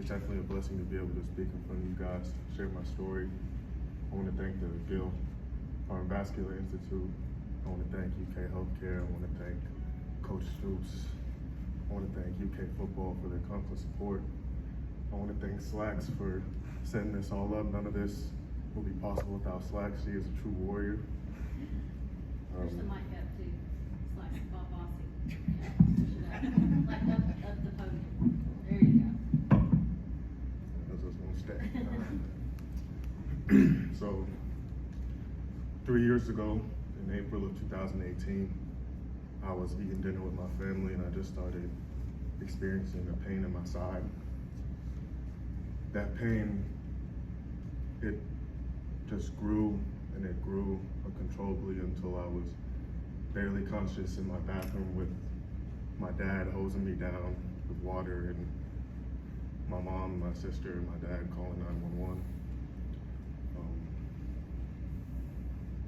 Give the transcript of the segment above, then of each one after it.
It's definitely a blessing to be able to speak in front of you guys, share my story. I want to thank the Gill Vascular Institute. I want to thank UK Healthcare. I want to thank Coach Stoops. I want to thank UK Football for their constant support. I want to thank Slacks for setting this all up. None of this will be possible without Slacks. She is a true warrior. Push the mic up to Slacks Bob Bossy. Like up the podium. There you go. That's just one step. So, 3 years ago, in April of 2018, I was eating dinner with my family and I just started experiencing a pain in my side. That pain, it just grew and it grew uncontrollably until I was barely conscious in my bathroom with my dad hosing me down with water and my mom, my sister, and my dad calling 911.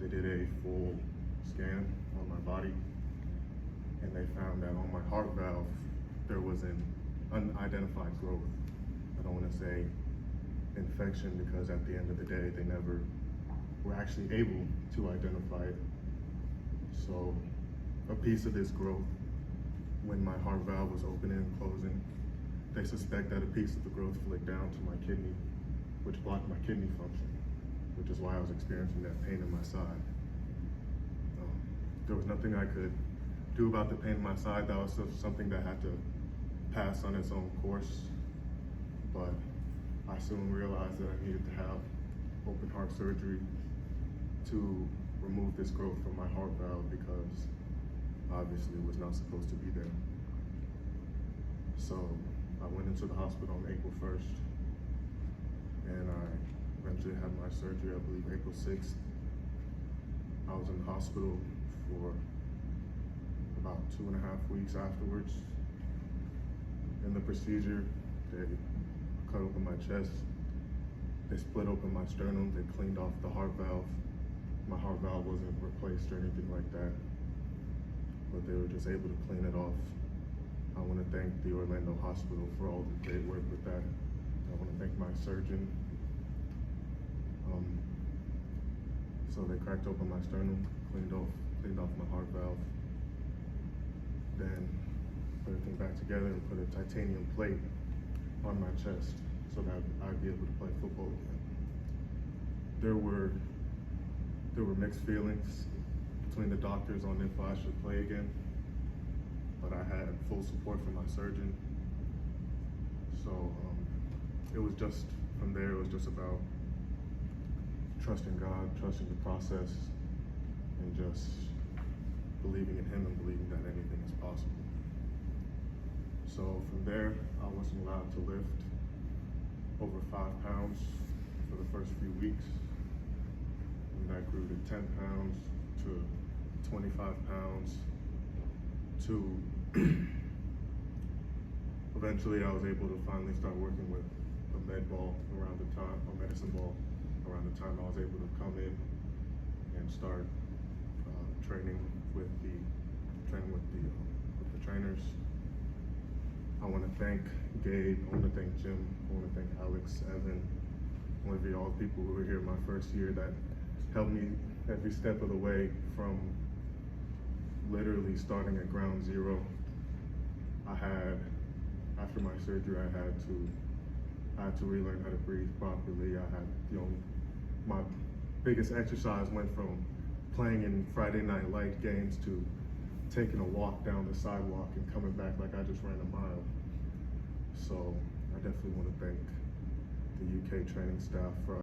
They did a full scan on my body and they found that on my heart valve there was an unidentified growth. I don't want to say infection because at the end of the day they never were actually able to identify it. So a piece of this growth, when my heart valve was opening and closing, they suspect that a piece of the growth flicked down to my kidney, which blocked my kidney function, which is why I was experiencing that pain in my side. There was nothing I could do about the pain in my side. That was something that had to pass on its own course. But I soon realized that I needed to have open heart surgery to remove this growth from my heart valve because obviously it was not supposed to be there. So I went into the hospital on April 1st and I eventually had my surgery, I believe April 6th. I was in the hospital for about 2.5 weeks afterwards. In the procedure, they cut open my chest, they split open my sternum, they cleaned off the heart valve. My heart valve wasn't replaced or anything like that, but they were just able to clean it off. I want to thank the Orlando Hospital for all the great work with that. I want to thank my surgeon. So they cracked open my sternum, cleaned off my heart valve, then put everything back together and put a titanium plate on my chest so that I'd be able to play football again. There were mixed feelings between the doctors on if I should play again, but I had full support from my surgeon. So it was just, from there, it was just about trusting God, trusting the process, and just believing in Him and believing that anything is possible. So from there, I wasn't allowed to lift over 5 pounds for the first few weeks. And that grew to 10 pounds, to 25 pounds, to eventually I was able to finally start working with a medicine ball around the time I was able to come in and start training with the trainers. I want to thank Gabe, I want to thank Jim, I want to thank Alex, Evan, I want to be all the people who were here my first year that helped me every step of the way from literally starting at ground zero. After my surgery, I had to relearn how to breathe properly. My biggest exercise went from playing in Friday Night Light games to taking a walk down the sidewalk and coming back like I just ran a mile. So I definitely want to thank the UK training staff for